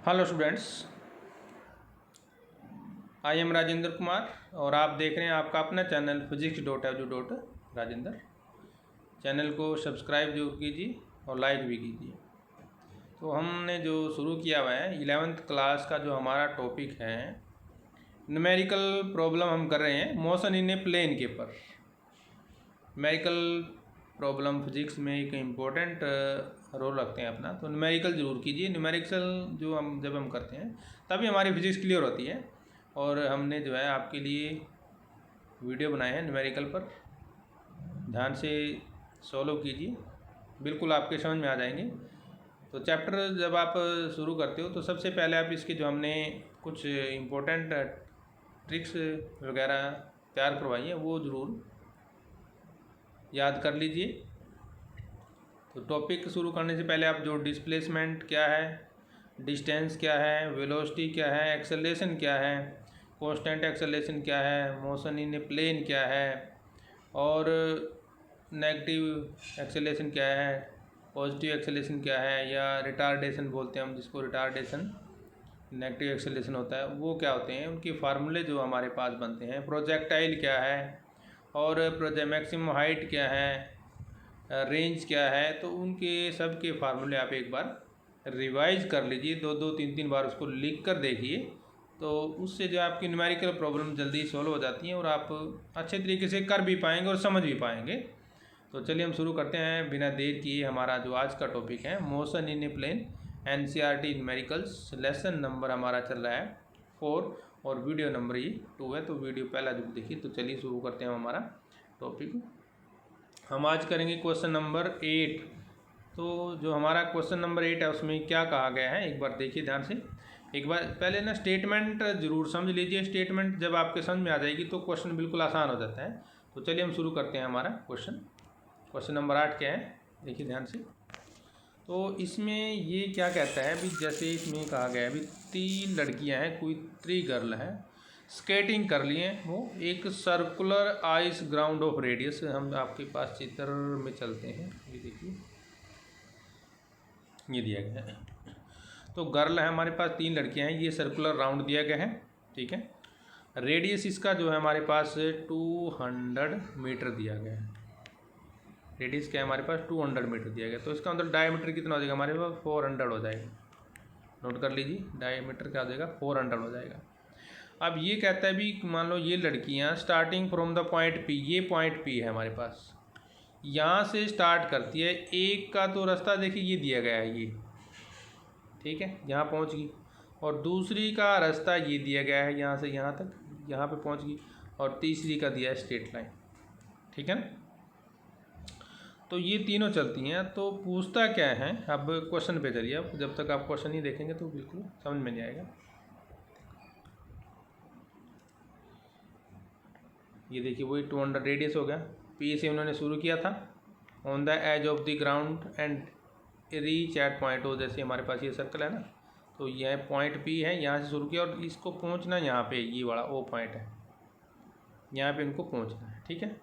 Hello students, I am Rajendra Kumar और आप देख रहे हैं आपका अपना चैनल physics.edu.राजेंद्र। चैनल को सब्सक्राइब जरूर कीजिए और लाइक भी कीजिए। तो हमने जो शुरू किया हुआ है 11th क्लास का जो हमारा टॉपिक है न्यूमेरिकल प्रॉब्लम हम कर रहे हैं मोशन इन ए प्लेन के पर। न्यूमेरिकल प्रॉब्लम फिजिक्स में एक इम्पोर्टेंट रोल रखते हैं अपना, तो न्यूमेरिकल ज़रूर कीजिए। न्यूमेरिकल जो जब हम करते हैं तभी हमारी फिजिक्स क्लियर होती है। और हमने जो है आपके लिए वीडियो बनाए हैं न्यूमेरिकल पर, ध्यान से सॉल्व कीजिए, बिल्कुल आपके समझ में आ जाएंगे। तो चैप्टर जब आप शुरू करते हो तो सबसे पहले आप इसके जो हमने कुछ इम्पोर्टेंट ट्रिक्स वगैरह तैयार करवाई हैं वो ज़रूर याद कर लीजिए। तो टॉपिक शुरू करने से पहले आप जो डिस्प्लेसमेंट क्या है, डिस्टेंस क्या है, वेलोसिटी क्या है, एक्सेलरेशन क्या है, कांस्टेंट एक्सेलरेशन क्या है, मोशन इन ए प्लेन क्या है और नेगेटिव एक्सेलरेशन क्या है, पॉजिटिव एक्सेलरेशन क्या है या रिटार्डेशन बोलते हैं हम जिसको, रिटार्डेशन नेगेटिव एक्सेलरेशन होता है, वो क्या होते हैं, उनके फार्मूले जो हमारे पास बनते हैं, प्रोजेक्टाइल क्या है और मैक्सिमम हाइट क्या है, रेंज क्या है, तो उनके सब के फार्मूले आप एक बार रिवाइज कर लीजिए, दो तीन तीन बार उसको लिख कर देखिए। तो उससे जो आपकी न्यूमेरिकल प्रॉब्लम जल्दी सॉल्व हो जाती हैं और आप अच्छे तरीके से कर भी पाएंगे और समझ भी पाएंगे। तो चलिए हम शुरू करते हैं बिना देर किए। हमारा जो आज का टॉपिक है motion in a plane, NCERT numericals, lesson number हमारा चल रहा है 4 और वीडियो नंबर ये 2 है। तो वीडियो पहला जो देखिए। तो चलिए शुरू करते हैं हमारा टॉपिक। हम आज करेंगे क्वेश्चन नंबर 8। तो जो हमारा क्वेश्चन नंबर 8 है उसमें क्या कहा गया है एक बार देखिए ध्यान से। एक बार पहले ना स्टेटमेंट ज़रूर समझ लीजिए। स्टेटमेंट जब आपके समझ में आ जाएगी तो क्वेश्चन बिल्कुल आसान हो जाता है। तो चलिए हम शुरू करते हैं हमारा क्वेश्चन नंबर 8 क्या है देखिए ध्यान से। तो इसमें ये क्या कहता है भी, जैसे इसमें कहा गया है भी 3 लड़कियां हैं, कोई 3 गर्ल हैं, स्केटिंग कर लिए वो एक circular ice ground of radius. हम आपके पास चित्र में चलते हैं, ये देखिए ये दिया गया है। तो गर्ल है हमारे पास 3 लड़कियां हैं, ये सर्कुलर राउंड दिया गया है, ठीक है। रेडियस इसका जो है हमारे पास 200 मीटर दिया गया है। रेडियस क्या है हमारे पास 200 मीटर दिया गया। तो इसका मतलब डायमीटर कितना हो जाएगा हमारे पास 400 हो जाएगा। नोट कर लीजिए डायमीटर क्या हो जाएगा 400 हो जाएगा। अब ये कहता है भी मान लो ये लड़कियां starting from the point P, ये पॉइंट P है हमारे पास, यहाँ से स्टार्ट करती है। एक का तो रास्ता देखिए ये दिया गया है, ये ठीक है, यहाँ पहुँच गई। और दूसरी का रास्ता ये दिया गया है, यहाँ से यहाँ तक, यहाँ पे पहुँच गई। और तीसरी का दिया है स्ट्रेट लाइन, ठीक है ना। तो ये तीनों चलती हैं। तो पूछता क्या है, अब क्वेश्चन पे चलिए। अब जब तक आप क्वेश्चन नहीं देखेंगे तो बिल्कुल समझ में नहीं आएगा। ये देखिए वही 200 रेडियस हो गया। P से उन्होंने शुरू किया था, on the edge of the ground and reach at point O, जैसे हमारे पास ये सर्कल है ना, तो यह पॉइंट P है, यहाँ से शुरू किया और इसको पहुँचना यहाँ पे, ये वाला O पॉइंट है, यहाँ पे इनको पहुँचना है, ठीक है।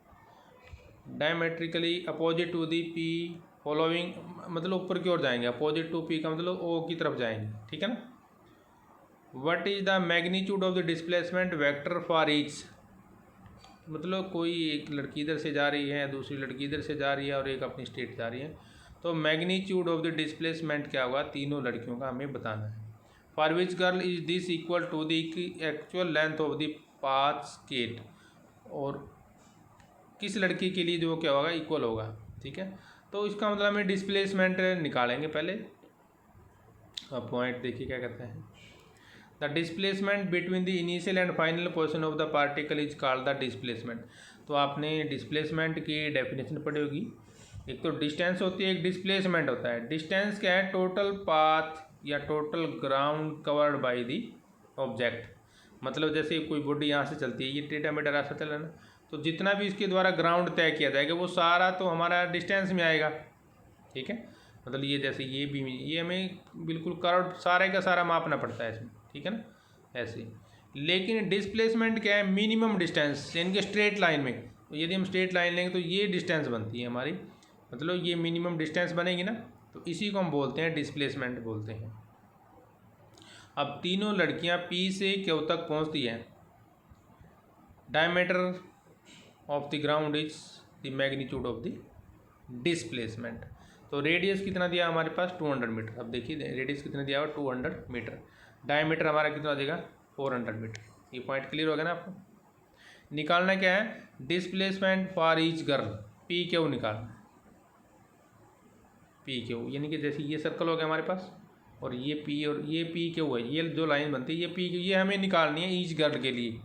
Diametrically opposite to the P following, मतलब ऊपर की ओर जाएंगे, अपोजिट टू P का मतलब O की तरफ जाएंगे, ठीक है ना। What is the magnitude of the displacement vector for each, मतलब कोई एक लड़की इधर से जा रही है, दूसरी लड़की इधर से जा रही है और एक अपनी स्टेट जा रही है। तो मैग्नीट्यूड ऑफ द डिस्प्लेसमेंट क्या होगा तीनों लड़कियों का हमें बताना है। For which girl is this equal to the actual length of the path skate, और किस लड़की के लिए जो क्या होगा इक्वल होगा, ठीक है। तो इसका मतलब हमें डिस्प्लेसमेंट निकालेंगे पहले। अब पॉइंट देखिए क्या कहते हैं, the displacement between the initial and final position of the particle is called the displacement. तो आपने डिस्प्लेसमेंट की डेफिनेशन पढ़ी होगी। एक तो डिस्टेंस होती है, एक डिस्प्लेसमेंट होता है। डिस्टेंस क्या है, टोटल पाथ या total ground covered by the object. मतलब जैसे कोई बॉडी यहाँ से चलती है, ये टेढ़ा मेढ़ा रास्ता चल रहा है ना, तो जितना भी इसके द्वारा ग्राउंड तय किया जाएगा वो सारा तो हमारा डिस्टेंस में आएगा, ठीक है। मतलब ये जैसे ये भी, ये हमें बिल्कुल कर्व सारे का सारा मापना पड़ता है इसमें, ठीक है ना, ऐसे। लेकिन डिस्प्लेसमेंट क्या है, मिनिमम डिस्टेंस, यानी कि स्ट्रेट लाइन में। तो यदि हम स्ट्रेट लाइन लेंगे तो ये डिस्टेंस बनती है हमारी, मतलब ये मिनिमम डिस्टेंस बनेगी ना, तो इसी को हम बोलते हैं डिस्प्लेसमेंट बोलते हैं। अब तीनों लड़कियां पी से क्यू तक पहुंचती हैं। Diameter of the ground is the magnitude of the displacement. तो रेडियस कितना दिया हमारे पास 200 मीटर। अब देखिए रेडियस कितना दिया हुआ 200 मीटर, डायमीटर हमारा कितना देगा 400 मीटर। ये पॉइंट क्लियर हो गया ना आपको। निकालना क्या है, displacement for each girl, P Q निकालना है, पी क्यू, यानी कि जैसे ये सर्कल हो गया हमारे पास और ये पी और ये पी क्यू है, ये जो लाइन बनती है ये पी क्यू, ये हमें निकालनी है ईच गर्ल के लिए।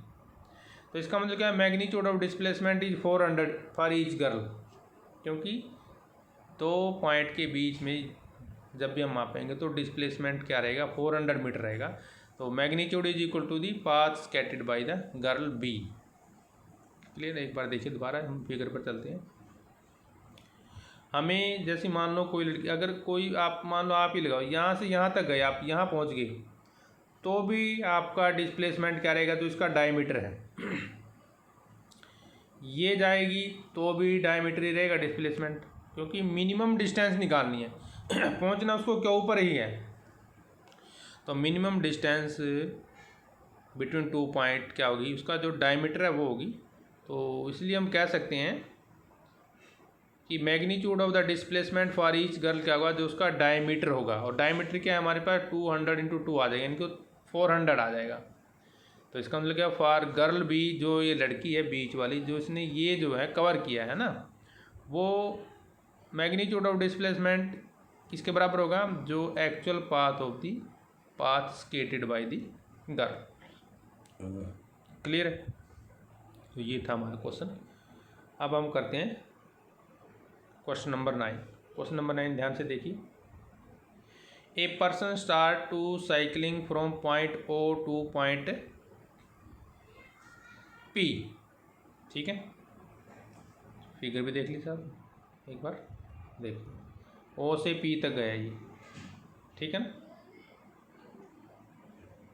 तो इसका मतलब क्या है, magnitude of displacement is 400 for each girl, क्योंकि दो पॉइंट के बीच में जब भी हम मापेंगे तो डिस्प्लेसमेंट क्या रहेगा 400 मीटर रहेगा। तो magnitude is equal to the path scattered by the girl B. Clear. एक बार देखिए दोबारा हम फिगर पर चलते हैं। हमें जैसे मान लो कोई लड़की, अगर कोई आप मान लो आप ही लगाओ, यहाँ से यहाँ तक गए, आप यहाँ पहुँच गए, तो भी आपका डिस्प्लेसमेंट क्या रहेगा, जो इसका डायमीटर है ये जाएगी तो भी डायमीटर ही रहेगा डिस्प्लेसमेंट, क्योंकि मिनिमम डिस्टेंस निकालनी है पहुँचना उसको क्या ऊपर ही है। तो minimum distance between two point क्या होगी, उसका जो डायमीटर है वो होगी। तो इसलिए हम कह सकते हैं कि magnitude of the displacement for each girl क्या होगा, जो उसका डायमीटर होगा। और डायमीटर क्या है हमारे पास 200 × 2 आ जाएगा, यानी कि 400 आ जाएगा। तो इसका मतलब क्या, फॉर गर्ल बी, जो ये लड़की है बीच वाली, जो इसने ये जो है कवर किया है ना, वो मैग्नीट्यूड ऑफ डिस्प्लेसमेंट किसके बराबर होगा, जो actual path of the path skated by the girl. Clear है। तो ये था हमारा क्वेश्चन। अब हम करते हैं क्वेश्चन नंबर 9। क्वेश्चन नंबर 9 ध्यान से देखिए। A person start to cycling from point O to point P. ठीक है, फिगर भी देख ली साहब, एक बार देखिए, ओ से पी तक गया ये, ठीक है ना।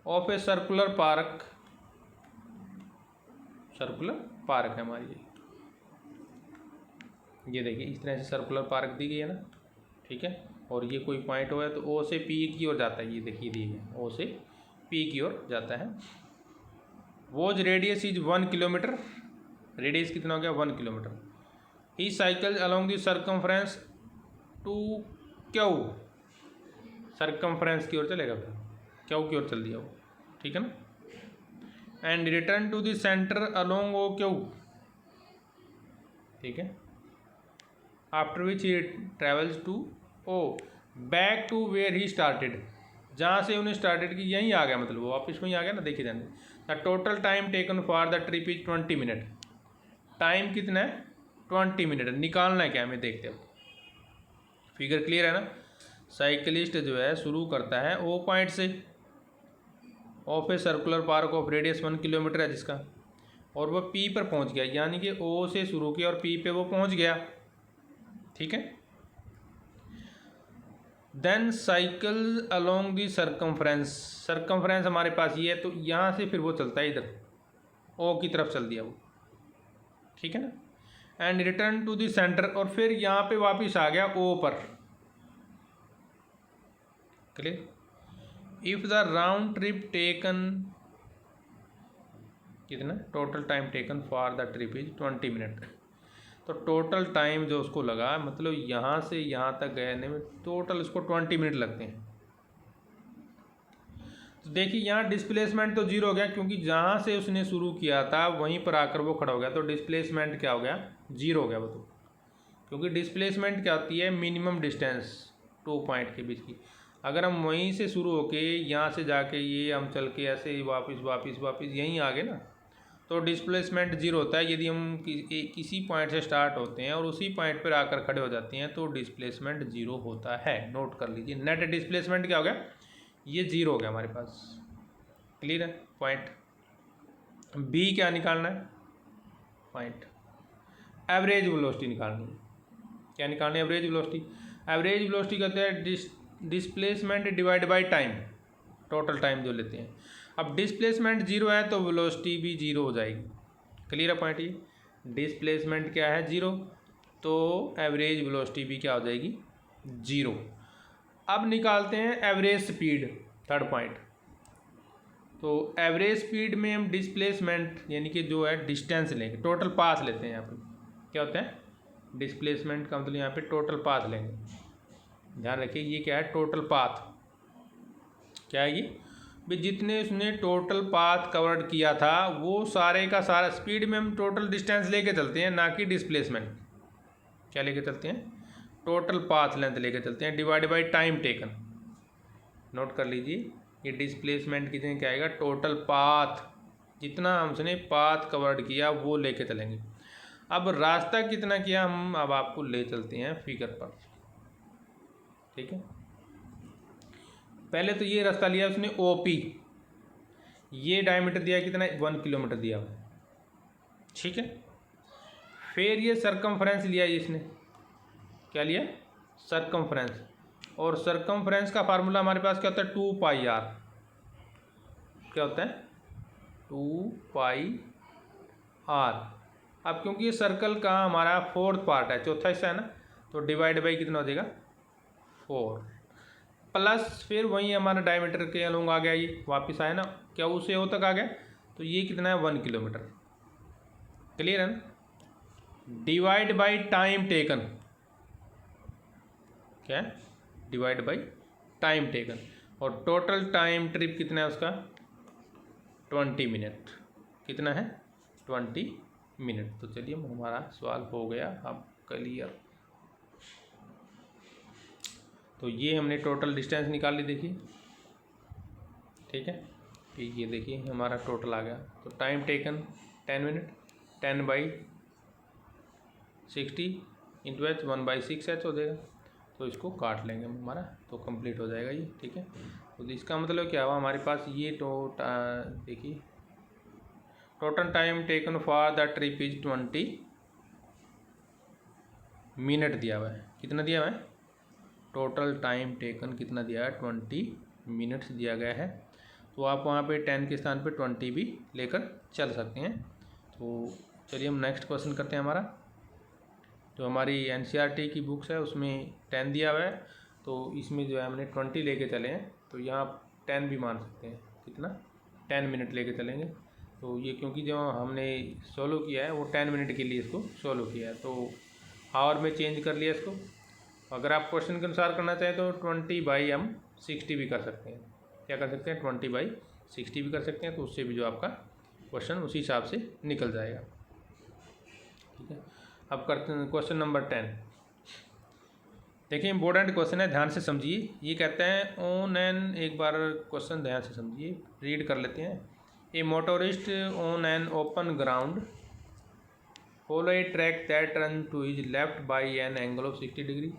Of a circular park, circular park है हमारी ये देखिए, इस तरह से सर्कुलर पार्क दी गई है ना, ठीक है। और ये कोई पॉइंट हो है तो ओ से पी की ओर जाता है, ये देखिए दी है, ओ से पी की ओर जाता है। Whose radius is 1 kilometre, radius कितना हो गया 1 kilometre. He cycle along the circumference to Q, circumference की ओर चलेगा, फिर क्यू की ओर चल दिया वो, ठीक है ना। And return to the centre along O Q, ठीक है। After which he travels to O back to where he started, जहाँ से उन्हें स्टार्टेड की यहीं आ गया, मतलब वो वापस वहीं आ गया ना। देखिए जाने the total time taken for the trip is 20 minute. Time कितना है 20 मिनट, निकालना है क्या हमें, देखते हो। फिगर क्लियर है ना। साइकिलिस्ट जो है शुरू करता है ओ पॉइंट से, of a circular park of radius 1 kilometre है जिसका, और वह पी पर पहुंच गया, यानी कि ओ से शुरू किया और पी पे वो पहुंच गया, ठीक है। Then cycle along the circumference, circumference हमारे पास ये है, तो यहाँ से फिर वो चलता है इधर ओ की तरफ चल दिया वो, ठीक है ना। And return to the center, और फिर यहाँ पे वापस आ गया ओ पर। Clear. If the round trip taken, कितना total time taken for the trip is 20 minute. तो टोटल टाइम जो उसको लगा, मतलब यहाँ से यहाँ तक गए में टोटल उसको 20 मिनट लगते हैं। तो देखिए यहाँ डिस्प्लेसमेंट तो जीरो हो गया, क्योंकि जहाँ से उसने शुरू किया था वहीं पर आकर वो खड़ा हो गया, तो डिस्प्लेसमेंट क्या हो गया, जीरो हो गया वो तो। क्योंकि डिस्प्लेसमेंट क्या होती है, मिनिमम डिस्टेंस 2 पॉइंट के बीच की। अगर हम वहीं से शुरू होके यहाँ से जाके ये हम चल के ऐसे वापस वापस वापस यहीं आ गए ना, तो डिस्प्लेसमेंट जीरो होता है। यदि हम किसी पॉइंट से स्टार्ट होते हैं और उसी पॉइंट पर आकर खड़े हो जाते हैं तो डिस्प्लेसमेंट जीरो होता है। नोट कर लीजिए, नेट डिस्प्लेसमेंट क्या हो गया, ये जीरो हो गया हमारे पास। क्लियर है। पॉइंट बी क्या निकालना है, पॉइंट एवरेज वेलोसिटी निकालनी है। क्या निकालनी है, एवरेज वेलोसिटी। एवरेज वेलोसिटी कहते हैं displacement divide by time, total time जो लेते हैं। अब डिस्प्लेसमेंट जीरो है तो वेलोसिटी भी जीरो हो जाएगी। क्लियर है पॉइंट ये। डिस्प्लेसमेंट क्या है जीरो, तो एवरेज वेलोसिटी भी क्या हो जाएगी, जीरो। अब निकालते हैं एवरेज स्पीड, थर्ड पॉइंट। तो एवरेज स्पीड में हम डिस्प्लेसमेंट यानी कि जो है डिस्टेंस लेंगे, टोटल पाथ लेते हैं यहाँ पे। क्या होता है डिस्प्लेसमेंट का मतलब यहाँ पे टोटल पाथ लेंगे। ध्यान रखिए ये क्या है टोटल पाथ, क्या है ये भाई जितने उसने टोटल पाथ कवर्ड किया था वो सारे का सारा, स्पीड में हम टोटल डिस्टेंस लेके चलते हैं ना कि डिस्प्लेसमेंट। क्या लेके चलते हैं टोटल पाथ लेंथ लेके चलते हैं divide by time taken. Note कर लीजिए ये डिस्प्लेसमेंट कितने क्या आएगा टोटल पाथ, जितना हमने पाथ कवर्ड किया वो लेके चलेंगे। अब रास्ता कितना किया हम अब आपको ले चलते हैं फिगर पर, ठीक है। पहले तो ये रास्ता लिया उसने ओपी, ये डायमीटर दिया कितना 1 किलोमीटर दिया हुआ, ठीक है। फिर ये सरकमफ्रेंस लिया इसने, क्या लिया सरकमफ्रेंस, और सरकमफ्रेंस का फार्मूला हमारे पास क्या होता है 2 पाई आर। क्या होता है 2 पाई आर। अब क्योंकि ये सर्कल का हमारा 4th पार्ट है, चौथा हिस्सा है ना, तो डिवाइड बाई कितना हो जाएगा 4 प्लस फिर वही हमारा डायमीटर के अलोंग आ गया, ये वापस आया ना, क्या उसे ओ तक आ गया, तो ये कितना है 1 किलोमीटर। क्लियर है ना। डिवाइड बाई टाइम टेकन, क्या है डिवाइड बाई टाइम टेकन, और टोटल टाइम ट्रिप कितना है उसका 20 मिनट। कितना है 20 मिनट। तो चलिए हमारा सवाल हो गया अब क्लियर। तो ये हमने टोटल डिस्टेंस निकाल ली, देखिए ठीक है। तो ये देखिए हमारा टोटल आ गया। तो time taken 10 minute, 10 by 60 into H 1/6 H हो जाएगा। तो इसको काट लेंगे हम हमारा, तो कंप्लीट हो जाएगा ये, ठीक है। तो इसका मतलब क्या हुआ हमारे पास ये देखिए total time taken for the trip is 20 minute दिया हुआ है। कितना दिया हुआ है टोटल टाइम टेकन कितना दिया है 20 मिनट्स दिया गया है। तो आप वहाँ पे 10 के स्थान पे 20 भी लेकर चल सकते हैं। तो चलिए हम नेक्स्ट क्वेश्चन करते हैं। हमारा जो हमारी NCERT की बुक्स है उसमें 10 दिया हुआ है, तो इसमें जो है हमने 20 लेके चले हैं, तो यहाँ 10 भी मान सकते हैं। कितना 10 मिनट लेके चलेंगे। तो ये क्योंकि जो हमने सोलो किया है वो 10 मिनट के लिए इसको सोलो किया है, तो आवर में चेंज कर लिया इसको। अगर आप क्वेश्चन के अनुसार करना चाहें तो 20 बाई हम 60 भी कर सकते हैं। क्या कर सकते हैं 20 बाई 60 भी कर सकते हैं, तो उससे भी जो आपका क्वेश्चन उसी हिसाब से निकल जाएगा, ठीक है। अब करते हैं क्वेश्चन नंबर 10। देखिए इंपॉर्टेंट क्वेश्चन है, ध्यान से समझिए। ये कहते हैं ऑन एन, एक बार क्वेश्चन ध्यान से समझिए, रीड कर लेते हैं। A motorist on an open ground follow a track that runs to his left by an angle of 60 degree.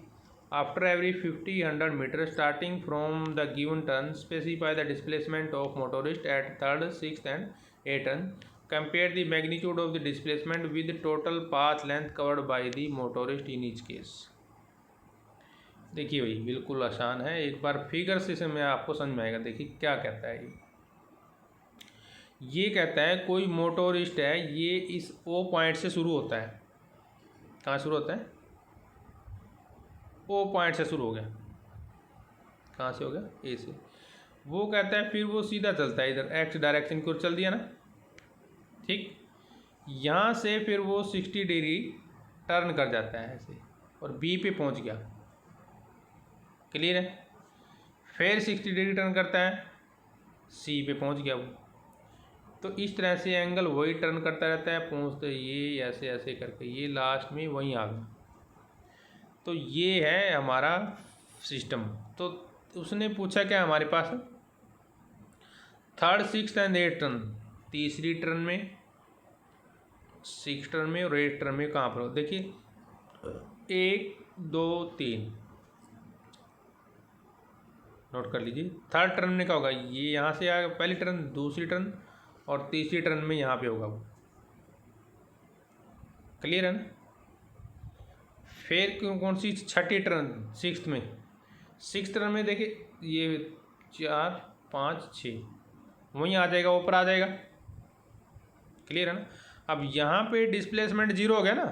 After every 50-100 meters starting from the given turn, specify the displacement of motorist at 3rd, 6th and 8th turn. Compare the magnitude of the displacement with the total path length covered by the motorist in each case. देखिए भाई बिल्कुल आसान है, एक बार figure से मैं आपको समझ में आएगा। देखिए क्या कहता है ये कहता है कोई मोटोरिस्ट है, ये इस O पॉइंट से शुरू होता है। कहाँ शुरू होता है O पॉइंट से शुरू हो गया। कहाँ से हो गया A से। वो कहता है फिर वो सीधा चलता है इधर X डायरेक्शन की ओर चल दिया ना, ठीक। यहाँ से फिर वो 60 डिग्री टर्न कर जाता है ऐसे और B पे पहुँच गया। क्लियर है। फिर 60 डिग्री टर्न करता है C पे पहुँच गया वो। तो इस तरह से एंगल वही टर्न करता रहता है, पहुँचते ये ऐसे ऐसे करके ये लास्ट में वहीं आ गया। तो ये है हमारा सिस्टम। तो उसने पूछा क्या हमारे पास 3rd, 6th and 8th turn, तीसरी टर्न में, 6th टर्न में और 8th टर्न में कहाँ पर हो। देखिए 1 2 3 नोट कर लीजिए। 3rd टर्न में क्या होगा, ये यहाँ से आएगा पहली टर्न, दूसरी टर्न और तीसरी टर्न में यहाँ पे होगा वो। क्लियर है ना। फिर कौन सी 6ठी टर्न 6th में, 6th टर्न में देखिए ये 4 5 6 वहीं आ जाएगा, ऊपर आ जाएगा। क्लियर है ना। अब यहाँ पे डिस्प्लेसमेंट 0 हो गया ना,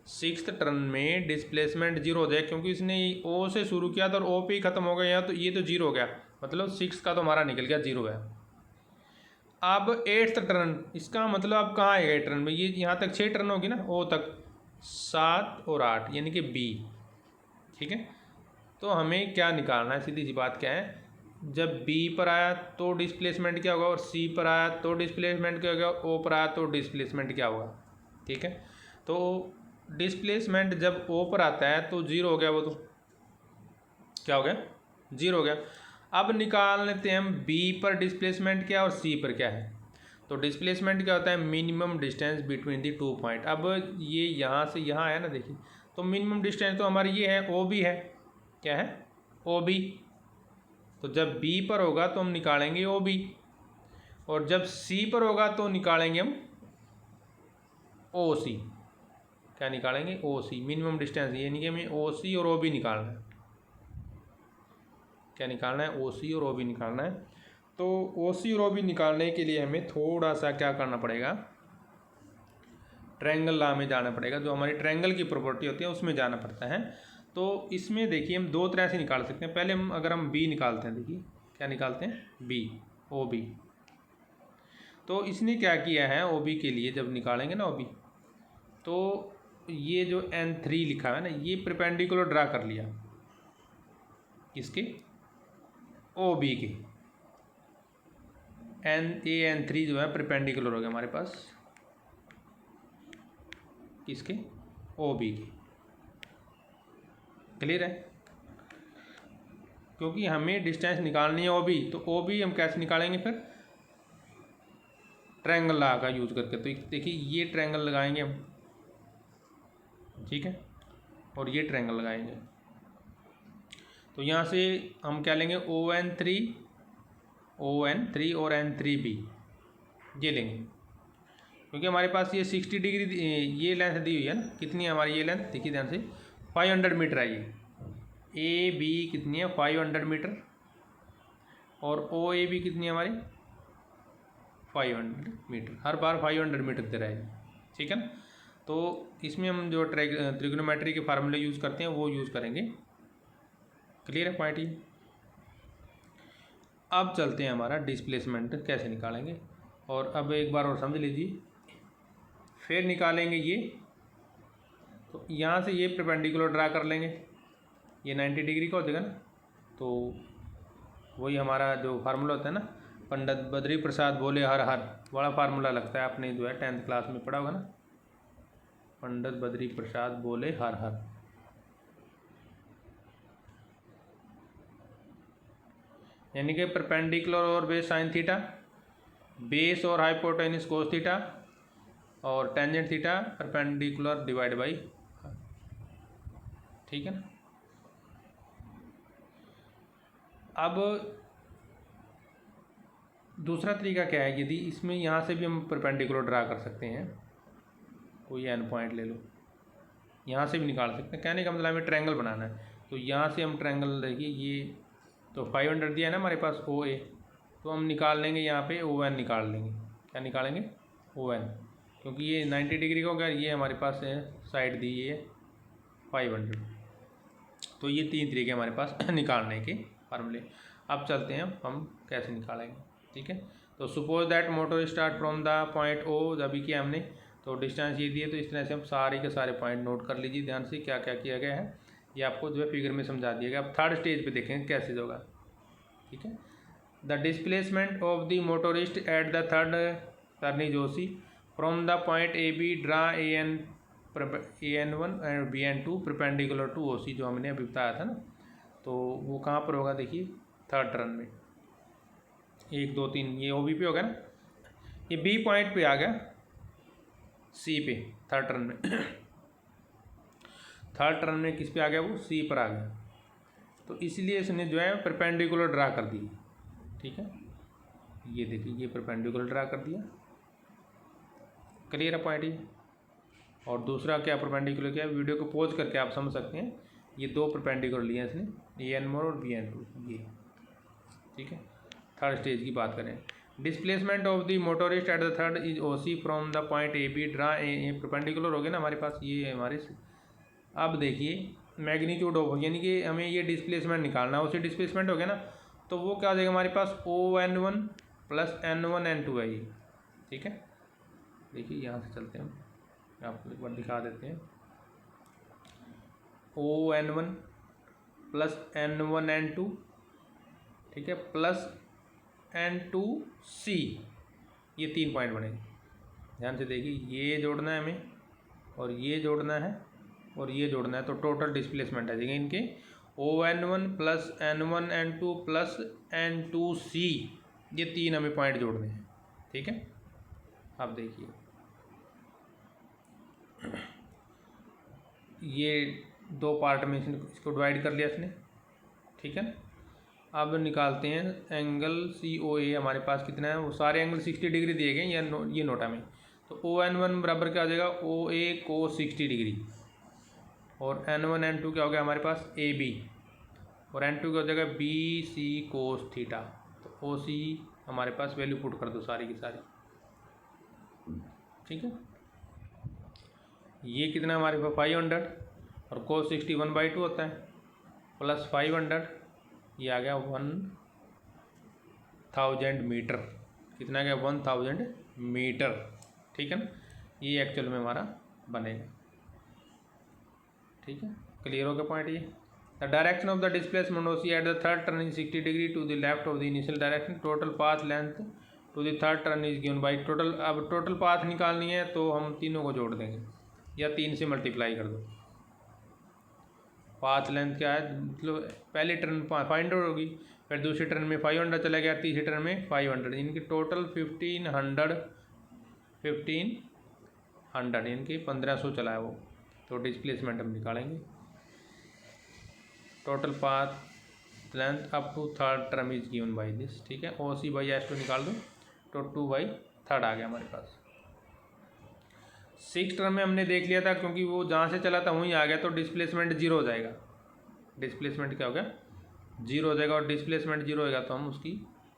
6th टर्न में डिस्प्लेसमेंट 0 हो जाएगा क्योंकि इसने O से शुरू किया था और O पे ही खत्म हो गया यहाँ, तो ये तो 0 हो गया, मतलब 6 का तो हमारा निकल गया 0 है। अब 8th टर्न, इसका मतलब अब कहाँ आएगा 8 टर्न में, ये यहाँ तक 6 टर्न होगी ना, ओ तक 7 और 8 यानी कि बी। ठीक है, तो हमें क्या निकालना है, सीधी सी बात क्या है, जब बी पर आया तो डिस्प्लेसमेंट क्या होगा, और सी पर आया तो डिस्प्लेसमेंट क्या होगा, ओ पर आया तो डिस्प्लेसमेंट क्या होगा। ठीक है, तो डिस्प्लेसमेंट जब ओ पर आता है तो 0 हो गया, वो तो क्या हो गया, 0 हो गया। अब निकाल लेते हैं हम बी पर डिस्प्लेसमेंट क्या और सी पर क्या है। तो डिस्प्लेसमेंट क्या होता है, minimum distance between the 2 point. अब ये यहाँ से यहाँ आया ना, देखिए, तो मिनिमम डिस्टेंस तो हमारी ये है, ओ बी है, क्या है, ओ बी। तो जब बी पर होगा तो हम निकालेंगे ओ बी, और जब सी पर होगा तो निकालेंगे हम ओ सी। क्या निकालेंगे, ओ सी, मिनिमम डिस्टेंस, यानी कि हमें ओ सी और ओ बी निकालना है। क्या निकालना है, ओ सी और ओ बी निकालना है। तो ओ सी और ओ बी निकालने के लिए हमें थोड़ा सा क्या करना पड़ेगा, ट्रायंगल लॉ में जाना पड़ेगा, जो हमारी ट्रायंगल की प्रॉपर्टी होती है उसमें जाना पड़ता है। तो इसमें देखिए हम दो तरह से निकाल सकते हैं। पहले हम अगर हम बी निकालते हैं, देखिए क्या निकालते हैं, बी, ओ बी। तो इसने क्या किया है, ओ बी के लिए जब निकालेंगे ना ओ बी, तो ये जो N3 लिखा है ना, ये परपेंडिकुलर ड्रा कर लिया किसके, ओ बी के। N3 जो है परपेंडिकुलर हो गया हमारे पास किसके, ओ बी के। क्लियर है, क्योंकि हमें डिस्टेंस निकालनी है ओ बी, तो ओ बी हम कैसे निकालेंगे फिर, ट्रायंगल लॉ का यूज़ करके। तो देखिए ये ट्रायंगल लगाएंगे हम, ठीक है, और ये ट्रायंगल लगाएंगे। तो यहाँ से हम क्या लेंगे, ON3 और N3B ये लेंगे, क्योंकि हमारे पास ये 60 डिग्री ये लेंथ दी हुई है ना, कितनी है हमारी ये लेंथ, देखिए ध्यान से 500 मीटर है ये। ए बी कितनी है, 500 मीटर, और ओ ए बी कितनी है हमारी 500 मीटर, हर बार 500 मीटर दे रहेगा। ठीक है ना, तो इसमें हम जो ट्रिग्नोमेट्री के फार्मूले यूज़ करते हैं वो यूज़ करेंगे। क्लियर है पॉइंट ये। अब चलते हैं हमारा डिस्प्लेसमेंट कैसे निकालेंगे, और अब एक बार और समझ लीजिए, फिर निकालेंगे ये। तो यहाँ से ये परपेंडिकुलर ड्रा कर लेंगे, ये 90 डिग्री का हो जाएगा ना, तो वही हमारा जो फार्मूला होता है ना, पंडित बद्री प्रसाद बोले हर हर, बड़ा फार्मूला लगता है, आपने जो है 10th क्लास में पढ़ा होगा ना, पंडित बद्री प्रसाद बोले हर हर। यानी कि परपेंडिकुलर और बेस साइन थीटा, बेस और हाइपोटेन्यूस कोस थीटा, और tangent theta perpendicular divide by. ठीक है ना, अब दूसरा तरीका क्या है, यदि इसमें यहाँ से भी हम परपेंडिकुलर ड्रा कर सकते हैं, कोई एन पॉइंट ले लो, यहाँ से भी निकाल सकते हैं। कहने का मतलब हमें ट्रायंगल बनाना है, तो यहाँ से हम ट्रायंगल, देखिए ये तो 500 दिया है ना हमारे पास ओ ए, तो हम निकाल लेंगे यहाँ पे ओ एन निकाल लेंगे। क्या निकालेंगे, ओ एन, क्योंकि ये 90 डिग्री का हो गया, ये हमारे पास है साइड दी ये 500। तो ये 3 तरीके हमारे पास निकालने के फार्मूले। अब चलते हैं हम कैसे निकालेंगे। ठीक है, तो suppose that motor start from the point O, जब भी किया हमने, तो डिस्टेंस ये दिए, तो इस तरह से हम सारे के सारे पॉइंट नोट कर लीजिए ध्यान से, क्या क्या किया गया है ये आपको जो है फिगर में समझा दिया गया। अब थर्ड स्टेज पे देखेंगे कैसे होगा। ठीक है, the displacement of the motorist at the third turn is OC from the point A B draw AN1 and BN2 perpendicular to OC, जो हमने अभी बताया था ना, तो वो कहाँ पर होगा, देखिए थर्ड टर्न में 1 2 3, ये OB पे होगा ना, ये B पॉइंट पे आ गया C पे थर्ड टर्न में थर्ड टर्न में किस पे आ गया, वो C पर आ गया, तो इसलिए इसने जो है परपेंडिकुलर ड्रा कर दी। ठीक है, ये देखिए ये परपेंडिकुलर ड्रा कर दिया। क्लियर है पॉइंट ये। और दूसरा क्या परपेंडिकुलर क्या है, वीडियो को पॉज करके आप समझ सकते हैं, ये 2 परपेंडिकुलर लिए इसने, AN1 और BN2 ये। ठीक है, थर्ड स्टेज की बात करें, displacement of the motorist at the third is OC from the point AB draw a perpendicular हो गया ना हमारे पास, ये हमारे। अब देखिए मैग्नीट्यूड ऑफ, यानी कि हमें ये डिस्प्लेसमेंट निकालना है, उसे डिस्प्लेसमेंट हो गया ना, तो वो क्या हो जाएगा हमारे पास ON1 प्लस N1 N2 है ये, ठीक है। देखिए यहाँ से चलते हैं, हम आपको एक बार दिखा देते हैं। ON1 प्लस N1 N2, ठीक है, प्लस N2C, ये 3 पॉइंट बनेंगे। ध्यान से देखिए, ये जोड़ना है हमें और ये जोड़ना है और ये जोड़ना है, तो टोटल डिस्प्लेसमेंट आ जाएंगे इनके ON1 plus N1 N2 plus N2C, ये 3 हमें पॉइंट जोड़ने हैं, ठीक है। अब देखिए ये 2 पार्ट में इसको डिवाइड कर लिया इसने, ठीक है। अब निकालते हैं एंगल COA, हमारे पास कितना है, वो सारे एंगल 60 डिग्री दिए गए ये नोटा में। तो ON1 बराबर क्या हो जाएगा, OA cos 60 डिग्री, और N1 N2 क्या हो गया हमारे पास, AB, और N2 क्या हो जाएगा BC cos थीटा। तो OC हमारे पास वैल्यू पुट कर दो सारी की सारी, ठीक है। ये कितना हमारे पास 500, और cos 60 1/2 होता है, प्लस 500, ये आ गया 1000 मीटर, कितना आ गया 1000 मीटर, ठीक है ना। ये एक्चुअल में हमारा बनेगा, ठीक है। क्लियर हो गया पॉइंट ये। The direction of the displacement OC at the third turn is 60 degree to the left of the initial direction, total path length to the third turn is given by total. अब total पाथ निकालनी है तो हम तीनों को जोड़ देंगे या 3 से मल्टीप्लाई कर दो। पाथ लेंथ क्या है, मतलब पहली टर्न 500 होगी, फिर दूसरी टर्न में 500 चला गया, तीसरी टर्न में 500, इनकी टोटल 1500 इनकी 1500 चला है वो। तो डिस्प्लेसमेंट हम निकालेंगे, total path length up to third term is given by this, ठीक है। OC बाई S2 निकाल दो, तो 2/3 आ गया हमारे पास। 6 टर्म में हमने देख लिया था, क्योंकि वो जहाँ से चला था वहीं आ गया, तो डिस्प्लेसमेंट 0 हो जाएगा। डिस्प्लेसमेंट क्या हो गया, 0 हो जाएगा, और डिस्प्लेसमेंट 0 होगा तो हम उसकी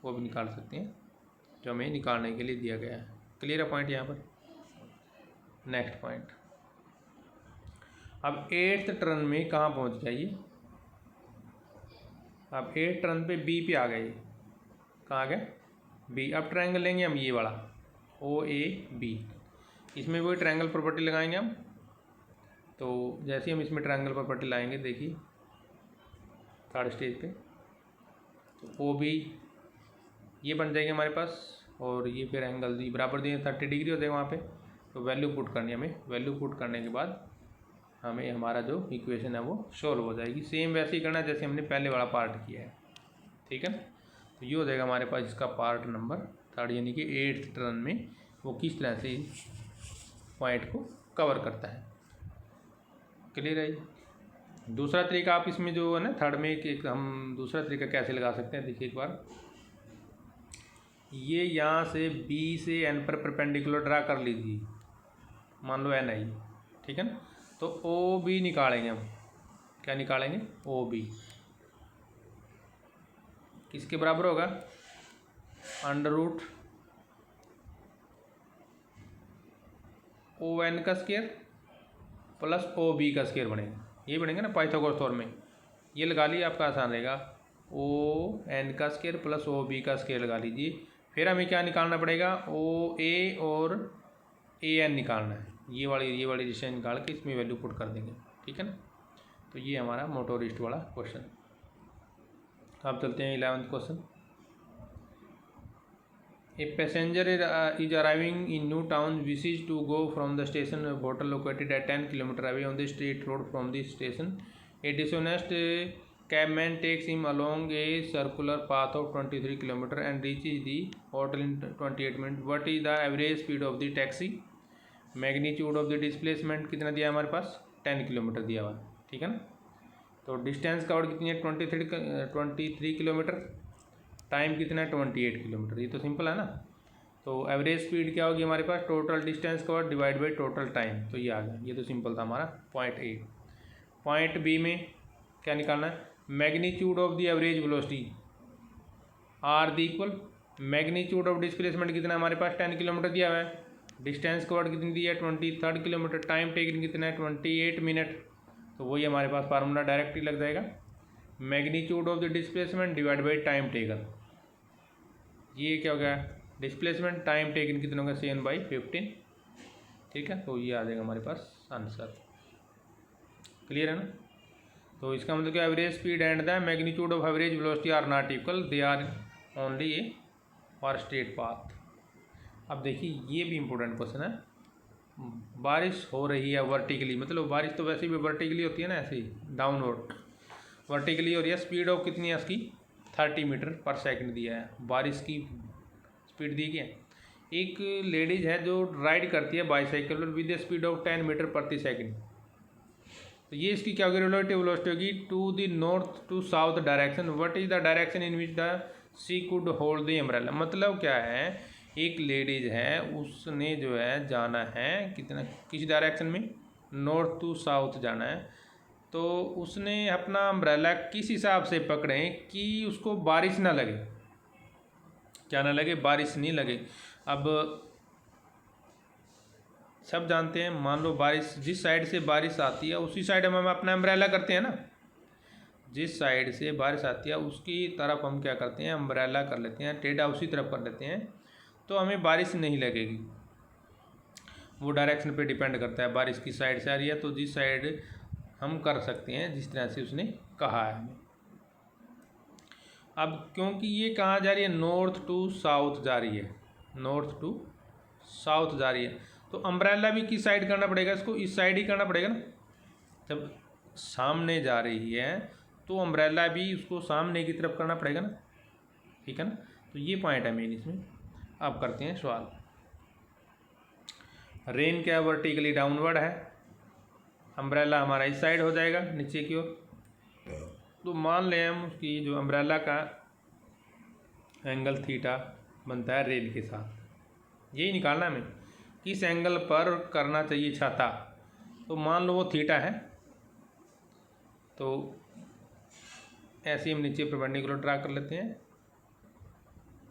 वो भी निकाल सकते हैं जो हमें निकालने के लिए दिया गया है। क्लियर है पॉइंट यहाँ पर। नेक्स्ट पॉइंट, अब 8th टर्न में कहाँ पहुँच गया ये, अब 8th टर्न पे B पे आ गया, ये कहाँ आ गया B। अब ट्रायंगल लेंगे हम ये वाला OAB, इसमें वही ट्रायंगल प्रॉपर्टी लगाएंगे हम। तो जैसे हम इसमें ट्रायंगल प्रॉपर्टी लाएंगे, देखिए थर्ड स्टेज पे, तो OB ये बन जाएंगे हमारे पास, और ये फिर एंगल जी बराबर दिए 30 डिग्री हो जाएगा वहाँ पे। तो वैल्यू पुट करनी है हमें, वैल्यू पुट करने के बाद हमें हमारा जो इक्वेशन है वो सॉल्व हो जाएगी। सेम वैसे ही करना है जैसे हमने पहले वाला पार्ट किया है, ठीक है। तो ये हो जाएगा हमारे पास इसका पार्ट नंबर 3, यानी कि 8th टर्न में वो किस तरह से पॉइंट को कवर करता है। क्लियर है। दूसरा तरीका आप इसमें जो है ना थर्ड में एक हम दूसरा तरीका कैसे लगा सकते हैं, देखिए एक बार। ये यहाँ से B से N पर परपेंडिकुलर ड्रा कर लीजिए, मान लो N है, ठीक है ना। तो OB निकालेंगे हम, क्या निकालेंगे, OB किसके बराबर होगा, √ ON का स्क्वायर प्लस OB का स्क्वायर बनेगा, ये बनेगा ना पाइथागोरस थ्योरम में। ये लगा लिए, आपका आसान रहेगा, ON का स्क्वायर प्लस OB का स्क्वायर लगा लीजिए। फिर हमें क्या निकालना पड़ेगा, OA और AN निकालना है, ये वाली डिस्टेंस निकाल के इसमें वैल्यू पुट कर देंगे, ठीक है ना। तो ये हमारा मोटोरिस्ट वाला क्वेश्चन। अब चलते हैं 11th question. A passenger is arriving in New Town, wishes to go from the station of hotel located at 10 km away on the straight road from the station. A dishonest cabman takes him along a circular path of 23 km and reaches the hotel in 28 minutes. What is the average speed of the taxi? Magnitude of the displacement कितना दिया है हमारे पास, 10 kilometre दिया हुआ, ठीक है ना। तो डिस्टेंस कवर्ड कितनी है, 23 किलोमीटर, टाइम कितना है 28 किलोमीटर, ये तो सिंपल है ना। तो एवरेज स्पीड क्या होगी हमारे पास, total distance covered divide by total time, तो ये आ गया, ये तो सिंपल था हमारा पॉइंट A। पॉइंट B में क्या निकालना है, magnitude of the average velocity R the equal magnitude of displacement कितना हमारे पास 10 किलोमीटर दिया हुआ है, डिस्टेंस कवर्ड कितनी दी है 23 किलोमीटर, टाइम टेकन कितना है 28 मिनट। तो वही हमारे पास फार्मूला डायरेक्टली लग जाएगा, magnitude of the displacement divide by time taken. ये क्या हो गया, डिस्प्लेसमेंट टाइम टेकन कितना होगा, CN/15, ठीक है। तो ये आ जाएगा हमारे पास आंसर। क्लियर है ना। तो इसका मतलब क्या, average speed and the magnitude of average velocity are not equal, they are only a for straight path. अब देखिए ये भी इम्पोर्टेंट क्वेश्चन है, बारिश हो रही है वर्टिकली, मतलब बारिश तो वैसे भी वर्टिकली होती है ना, ऐसे ही डाउनवर्ड वर्टिकली हो रही है, स्पीड ऑफ कितनी है उसकी 30 मीटर पर सेकंड दिया है, बारिश की स्पीड दी गई है। एक लेडीज है जो राइड करती है bicycle with the speed of 10 metre प्रति सेकंड, तो ये इसकी क्या होगी, रिलेटिव वेलोसिटी होगी to the north to south direction, what is the direction in which the she could hold the umbrella. मतलब क्या है, एक लेडीज है उसने जो है जाना है कितना, किस डायरेक्शन में, नॉर्थ टू साउथ जाना है, तो उसने अपना अम्ब्रेला किस हिसाब से पकड़े कि उसको बारिश ना लगे, क्या ना लगे, बारिश नहीं लगे। अब सब जानते हैं, मान लो बारिश जिस साइड से बारिश आती है उसी साइड हम अपना अम्ब्रेला करते हैं ना, जिस साइड से बारिश आती है उसकी तरफ हम क्या करते हैं, अम्ब्रेला कर लेते हैं, टेढ़ा उसी तरफ कर लेते हैं, तो हमें बारिश नहीं लगेगी। वो डायरेक्शन पे डिपेंड करता है, बारिश किस साइड से आ रही है, तो जिस साइड हम कर सकते हैं जिस तरह से उसने कहा है हमें। अब क्योंकि ये कहाँ जा रही है, नॉर्थ टू साउथ जा रही है, नॉर्थ टू साउथ जा रही है, तो अम्ब्रेला भी किस साइड करना पड़ेगा, इसको इस साइड ही करना पड़ेगा ना। जब सामने जा रही है तो अम्ब्रेला भी उसको सामने की तरफ करना पड़ेगा ना, ठीक है ना। तो ये पॉइंट है मेन इसमें। अब करते हैं सवाल। रेन क्या वर्टिकली डाउनवर्ड है, अम्ब्रेला हमारा इस साइड हो जाएगा नीचे की ओर, तो मान लें हम उसकी जो अम्ब्रेला का एंगल थीटा बनता है रेन के साथ, यही निकालना हमें किस एंगल पर करना चाहिए छाता, तो मान लो वो थीटा है, तो ऐसे हम नीचे परपेंडिकुलर ड्रा कर लेते हैं।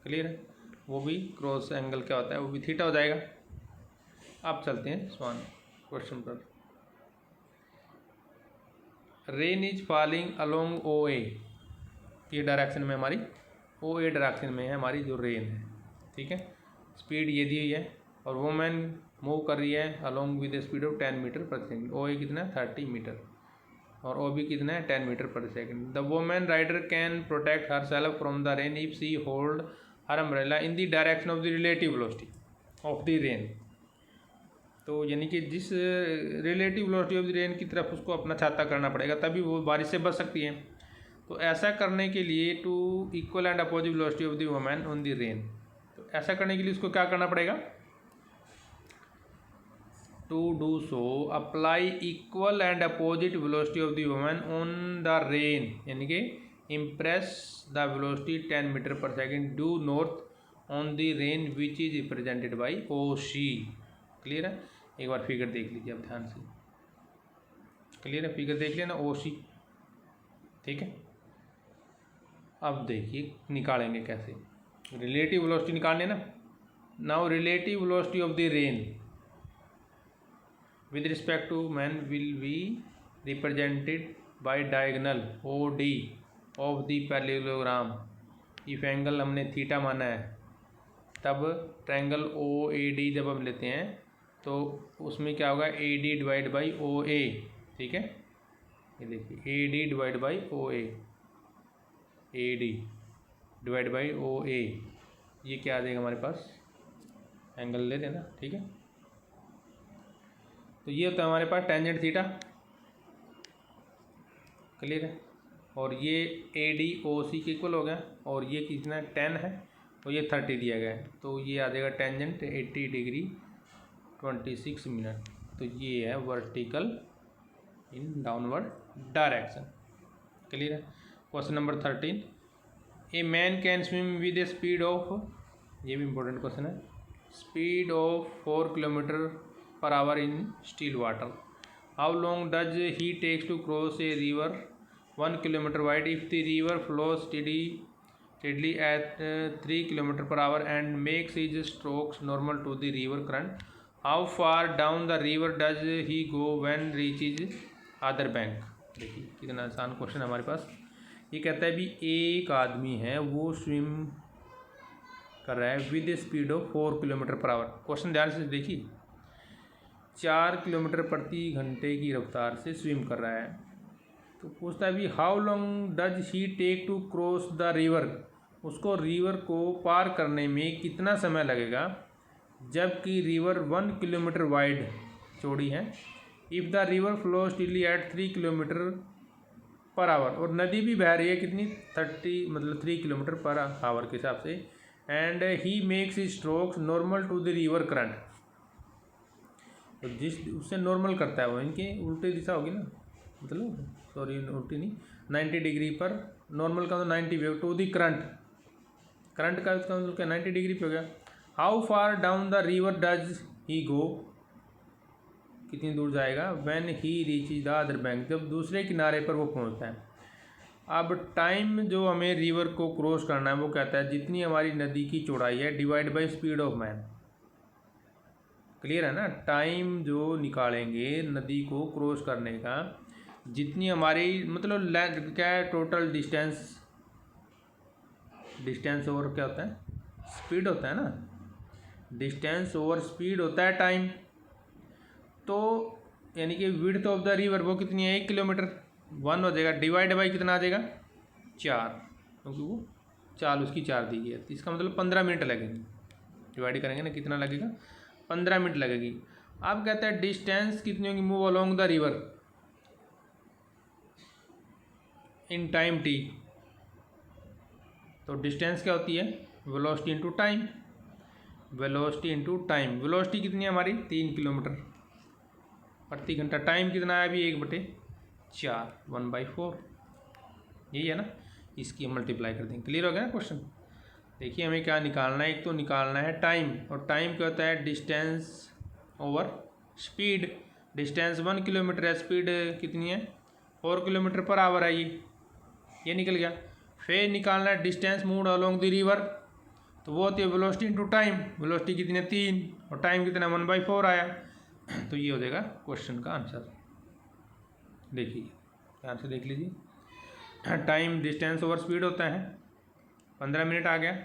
क्लियर है, वो भी क्रॉस एंगल क्या होता है, वो भी थीटा हो जाएगा। अब चलते हैं स्वान क्वेश्चन पर। रेन इज फॉलिंग अलोंग ओ ए, ये डायरेक्शन में हमारी ओ ए डायरेक्शन में है हमारी जो रेन है, ठीक है। स्पीड ये दी हुई है और वोमैन मूव कर रही है along with speed of 10 metre per second, O A कितना है 30 मीटर और ओ बी कितना है 10 metre per second. The woman rider can protect herself from the rain if she hold her umbrella in the direction of the relative velocity of the rain. तो यानी कि जिस relative velocity of the rain की तरफ उसको अपना छाता करना पड़ेगा, तभी वो बारिश से बच सकती है। तो ऐसा करने के लिए to equal and opposite velocity of the woman on the rain, तो ऐसा करने के लिए उसको क्या करना पड़ेगा, to do so apply equal and opposite velocity of the woman on the rain, यानी कि impress the velocity 10 metre per second due north on the rain which is represented by O C. Clear है, एक बार figure देख लीजिए अब ध्यान से। Clear है, फिगर देख लिया ना, ओ सी, ठीक है। अब देखिए निकालेंगे कैसे, रिलेटिव वेलोसिटी निकालने ना। Now relative velocity of the rain with respect to man will be represented by diagonal OD of the parallelogram। if angle हमने थीटा माना है तब ट्रायंगल OAD जब हम लेते हैं तो उसमें क्या होगा, AD डिवाइड बाई OA, ठीक है। ये देखिए AD divide by OA, AD divide by OA, ये क्या आ जाएगा हमारे पास, एंगल ले लेना, ठीक है। तो ये होता है हमारे पास टेंजेंट थीटा। क्लियर है, और ये ADOC के इक्वल हो गया, और ये कितना 10 है और ये 30 दिया गया है, तो ये आ जाएगा टेंजेंट 80 डिग्री 26 मिनट। तो ये है vertical in downward direction. Clear है। Question number 13, a man can swim with a speed of, ये भी इम्पोर्टेंट क्वेश्चन है, speed of 4 kilometre per hour in still water. How long does he takes to cross a river 1 kilometer wide if the river flows steadily at 3 kilometer per hour and makes his strokes normal to the river current? How far down the river does he go when reaches other bank? देखिए कितना आसान question हमारे पास। ये कहता है भी एक आदमी है वो स्विम कर रहा है with speed of 4 kilometre per our. Question ध्यान से देखिए, 4 किलोमीटर प्रति घंटे की रफ्तार से स्विम कर रहा है। तो पूछता है भी how long does he take to cross the river, उसको रिवर को पार करने में कितना समय लगेगा जबकि रिवर 1 किलोमीटर वाइड चौड़ी है। If the river flow steadily at 3 kilometre per hour, और नदी भी बह रही है कितनी 3 किलोमीटर पर आवर के हिसाब से। And he makes strokes normal to the river current, तो जिस उससे नॉर्मल करता है वो, इनके उल्टी दिशा होगी ना, मतलब सॉरी उल्टी नहीं, 90 डिग्री पर नॉर्मल का तो 90 पे टू दी करंट, करंट का उसका मतलब क्या 90 डिग्री पे हो गया। How far down the river does he go, कितनी दूर जाएगा। When he reach the other bank, जब दूसरे किनारे पर वो पहुंचता है। अब टाइम जो हमें रिवर को क्रॉस करना है वो कहता है जितनी हमारी नदी की चौड़ाई है divide by speed of man. Clear है ना, टाइम जो निकालेंगे नदी को क्रॉस करने का, जितनी हमारी मतलब क्या है टोटल डिस्टेंस, डिस्टेंस ओवर क्या होता है स्पीड होता है ना, डिस्टेंस ओवर स्पीड होता है टाइम। तो यानी कि विड्थ ऑफ द रिवर वो कितनी है 1 किलोमीटर, 1 हो जाएगा, डिवाइड बाई कितना आ जाएगा 4, क्योंकि वो चाल उसकी 4 दी गई है। तो इसका मतलब 15 मिनट लगेंगे, डिवाइड करेंगे ना कितना लगेगा 15 मिनट लगेगी। अब कहते हैं डिस्टेंस कितनी होगी move along the river in time T. तो डिस्टेंस क्या होती है velocity into time, velocity into time. Velocity कितनी है हमारी 3 किलोमीटर प्रति घंटा, टाइम कितना है अभी 1/4 1/4, यही है ना, इसकी मल्टीप्लाई कर देंगे। क्लियर हो गया ना क्वेश्चन। देखिए हमें क्या निकालना है, एक तो निकालना है टाइम, और टाइम क्या होता है distance over speed. Distance 1 kilometre है, स्पीड कितनी है 4 किलोमीटर पर आवर है, ये निकल गया। फिर निकालना है distance moved along the river, तो वो होती है वेलोसिटी इंटू टाइम। वेलोसिटी कितनी है 3 और टाइम कितना 1/4 आया, तो ये हो जाएगा क्वेश्चन का आंसर। देखिए ध्यान से देख लीजिए, टाइम डिस्टेंस ओवर स्पीड होता है 15 मिनट आ गया,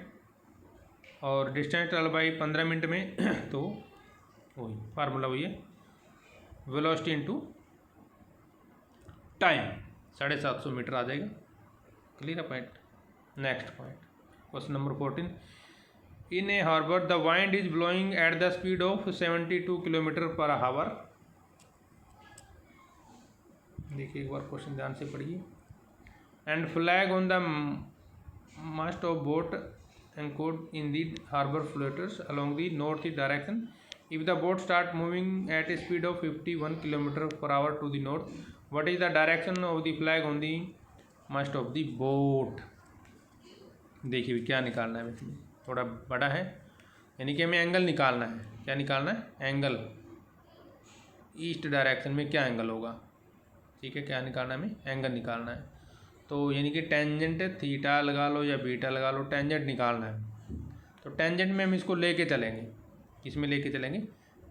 और डिस्टेंस ट्रेवल बाई 15 मिनट में तो वही फार्मूला वही है वेलोसिटी इंटू टाइम, 750 मीटर आ जाएगा। क्लियर है point. Next point question number 14, in a harbour the wind is blowing at the speed of 72 kilometre per hour. देखिए एक बार क्वेश्चन ध्यान से पढ़िए। And flag on the mast of boat anchored in the harbor flutters along the northeast direction. If the boat start moving at a speed of 51 km per hour to the north, what is the direction of the flag on the mast of the boat? देखिए क्या निकालना है, इसमें थोड़ा बड़ा है, यानी कि हमें एंगल निकालना है। क्या निकालना है एंगल, ईस्ट डायरेक्शन में क्या एंगल होगा, ठीक है, क्या निकालना है हमें एंगल निकालना है। तो यानी कि टेंजेंट थीटा लगा लो या बीटा लगा लो, टेंजेंट निकालना है। तो टेंजेंट में हम इसको लेके चलेंगे, किसमें लेके चलेंगे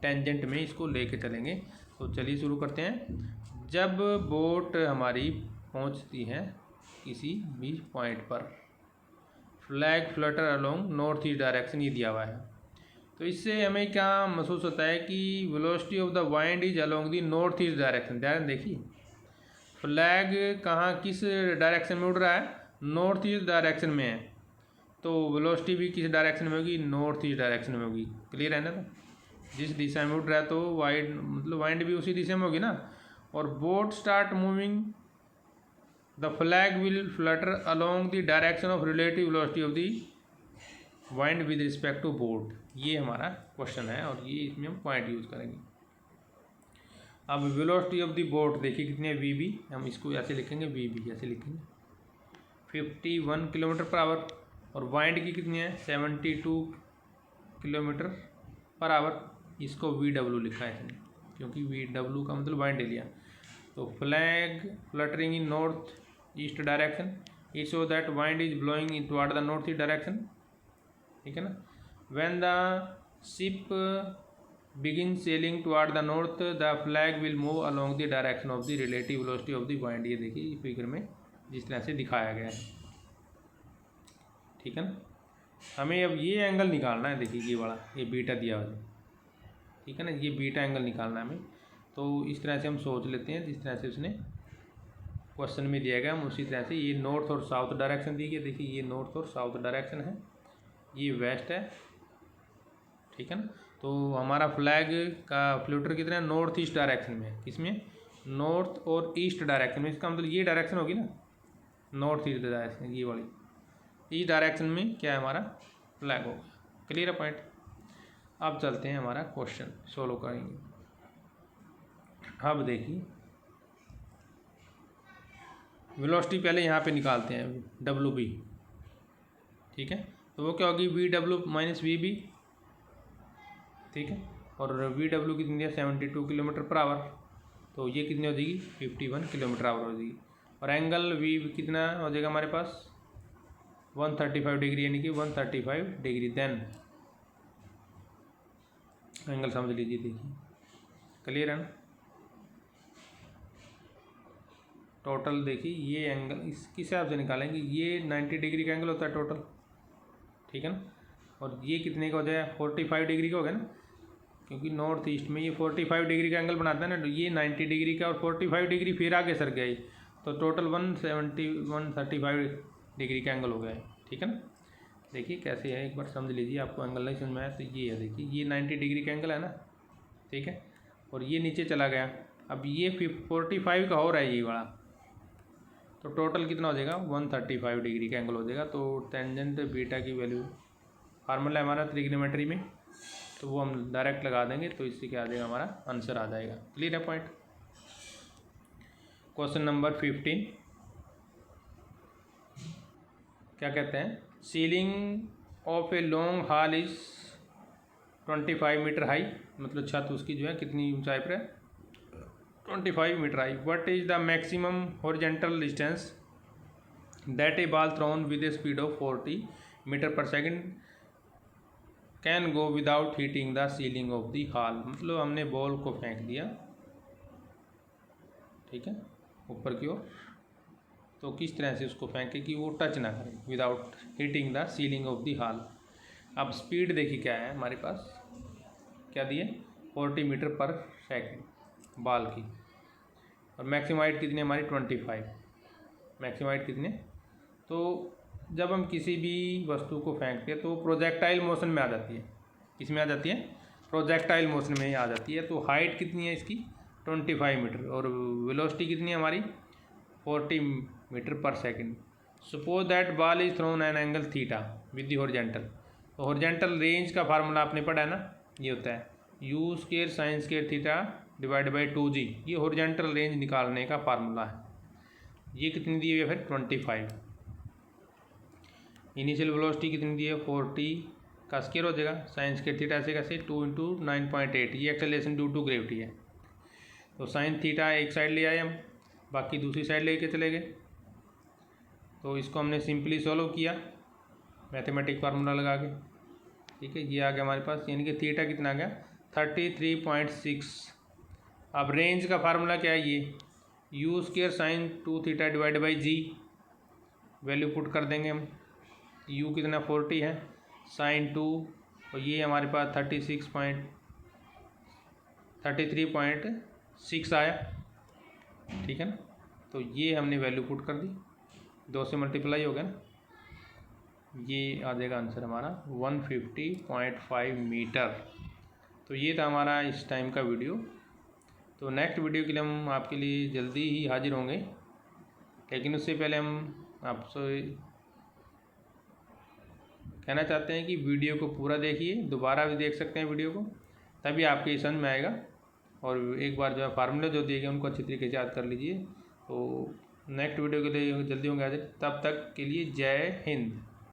टेंजेंट में इसको लेके चलेंगे। तो चलिए शुरू करते हैं। जब बोट हमारी पहुंचती है किसी भी पॉइंट पर, flag Flutter along north east direction ये दिया हुआ है, तो इससे हमें क्या महसूस होता है कि velocity of the wind is along the north east direction. ध्यान देखिए फ्लैग कहाँ किस डायरेक्शन में उड़ रहा है नॉर्थ ईस्ट डायरेक्शन में है, तो वेलोसिटी भी किस डायरेक्शन में होगी नॉर्थ ईस्ट डायरेक्शन में होगी। क्लियर है ना, तो जिस दिशा में उड़ रहा है तो वाइंड भी उसी दिशा में होगी ना। और boat start moving the flag will flutter along the direction of relative velocity of the wind with respect to boat. ये हमारा क्वेश्चन है और ये इसमें हम पॉइंट यूज़ करेंगे। अब वेलोसिटी ऑफ द बोट देखिए कितनी है वी, हम इसको ऐसे लिखेंगे वी ऐसे लिखेंगे 51 किलोमीटर पर आवर, और वाइंड की कितनी है 72 किलोमीटर पर आवर, इसको वी डब्ल्यू लिखा है इसने, क्योंकि वी डब्ल्यू का मतलब वाइंड लिया। तो flag fluttering in north east direction, it show that wind is blowing in toward the north east direction, ठीक है ना। When the ship begin sailing toward the north, the flag will move along the direction of the relative velocity of the wind। ये देखिए figure में जिस तरह से दिखाया गया है, ठीक है ना। हमें अब ये एंगल निकालना है। देखिए ये वाला, ये बीटा दिया हुआ है, ठीक है ना, ये बीटा एंगल निकालना है हमें। तो इस तरह से हम सोच लेते हैं, जिस तरह से उसने क्वेश्चन में दिया गया, हम उसी तरह से, ये नॉर्थ और साउथ डायरेक्शन दी गई। देखिए ये नॉर्थ और साउथ डायरेक्शन है, ये वेस्ट है, ठीक है ना। तो हमारा फ्लैग का फ्लूटर कितना है, नॉर्थ ईस्ट डायरेक्शन में है। किसमें, नॉर्थ और ईस्ट डायरेक्शन में। इसका मतलब ये डायरेक्शन होगी ना, नॉर्थ ईस्ट डायरेक्शन, ये वाली, इस डायरेक्शन में क्या है हमारा फ्लैग होगा। क्लियर है पॉइंट। अब चलते हैं हमारा क्वेश्चन सोल्व करेंगे। अब देखिए वेलोसिटी पहले यहाँ पे निकालते हैं, डब्ल्यू बी, ठीक है। तो वो क्या होगी, V W minus V B, ठीक है। और वी डब्ल्यू कितनी है, 72 किलोमीटर पर आवर, तो ये कितनी हो जाएगी, 51 किलोमीटर आवर हो जाएगी। और एंगल वी कितना हो जाएगा हमारे पास, 135 डिग्री, यानी कि 135 डिग्री। देन एंगल समझ लीजिए, देखिए क्लियर है ना। टोटल देखिए ये एंगल इस किस हिसाब से निकालेंगे, ये 90 डिग्री का एंगल होता है टोटल, ठीक है ना। और ये कितने का हो जाए, 45 डिग्री का हो गया ना, क्योंकि नॉर्थ ईस्ट में ये 45 डिग्री का एंगल बनाता है ना। तो ये 90 डिग्री का और 45 डिग्री फिर आगे सर गया, तो टोटल 135 डिग्री का एंगल हो गया है, ठीक है ना। देखिए कैसे है, एक बार समझ लीजिए, आपको एंगल नहीं समझ में आया तो ये है, देखिए ये 90 डिग्री का एंगल है ना, ठीक है। और ये नीचे चला गया, अब ये 45 का हो रहा है ये वाला, तो टोटल कितना हो जाएगा, 135 डिग्री का एंगल हो जाएगा। तो टेंजेंट बीटा की वैल्यू, फार्मूला हमारा ट्रिग्नोमेट्री में, तो वो हम डायरेक्ट लगा देंगे, तो इससे क्या आ जाएगा, हमारा आंसर आ जाएगा। क्लियर है पॉइंट। क्वेश्चन नंबर 15 क्या कहते हैं, ceiling of a long hall is 25 metre high, मतलब छत उसकी जो है कितनी ऊंचाई पर है, 25 metre high. What is the maximum horizontal distance that a ball thrown with a speed of 40 metre per second can go without hitting the ceiling of the hall. मतलब हमने बॉल को फेंक दिया, ठीक है, ऊपर की ओर, तो किस तरह से उसको फेंके कि वो टच ना करे, without hitting the ceiling of the hall. अब स्पीड देखिए क्या है हमारे पास, क्या दिए, 40 मीटर पर सेकंड बॉल की, और मैक्सिमम हाइट कितनी है हमारी, 25। मैक्सिमम हाइट कितने, तो जब हम किसी भी वस्तु को फेंकते हैं तो प्रोजेक्टाइल मोशन में आ जाती है। किस में आ जाती है, प्रोजेक्टाइल मोशन में ही आ जाती है। तो हाइट कितनी है इसकी, 25 मीटर, और वेलोसिटी कितनी है हमारी, 40 metre per second. Suppose that ball is throne an angle theta with the horizontal. तो हॉरिजॉन्टल रेंज का फार्मूला आपने पढ़ा है ना, ये होता है you square sine square theta divide by 2g। ये हॉरिजॉन्टल रेंज निकालने का फार्मूला है। ये कितनी दी है फिर, 25। इनिशियल वेलोसिटी कितनी दी है, 40 का स्क्वायर हो जाएगा, साइन स्क्वायर थीटा से कैसे, 2 × 9.8। ये एक्सेलरेशन ड्यू टू ग्रेविटी है। तो साइन थीटा एक साइड ले आए हम, बाकी दूसरी साइड लेके चले गए। तो इसको हमने सिंपली सॉल्व किया मैथमेटिक फार्मूला लगा के, ठीक है। ये आ गया हमारे पास, यानी कि थीटा कितना आ गया, 33.6। अब रेंज का फार्मूला क्या है, ये U square sine 2 theta divide by G, value put कर देंगे हम। यू कितना 40 है, साइन 2, और ये हमारे पास 33.6 आया, ठीक है ना। तो ये हमने वैल्यू पुट कर दी, 2 से मल्टीप्लाई हो गया ना, ये आ जाएगा आंसर हमारा 150.5 मीटर। तो ये था हमारा इस टाइम का वीडियो। तो नेक्स्ट वीडियो के लिए हम आपके लिए जल्दी ही हाजिर होंगे, लेकिन उससे पहले हम आपसे कहना चाहते हैं कि वीडियो को पूरा देखिए, दोबारा भी देख सकते हैं वीडियो को, तभी आपके समझ में आएगा। और एक बार जो है फार्मूले जो दिए गए उनको अच्छी तरीके से याद कर लीजिए। तो नेक्स्ट वीडियो के लिए जल्दी होंगे हाजिर, तब तक के लिए जय हिंद।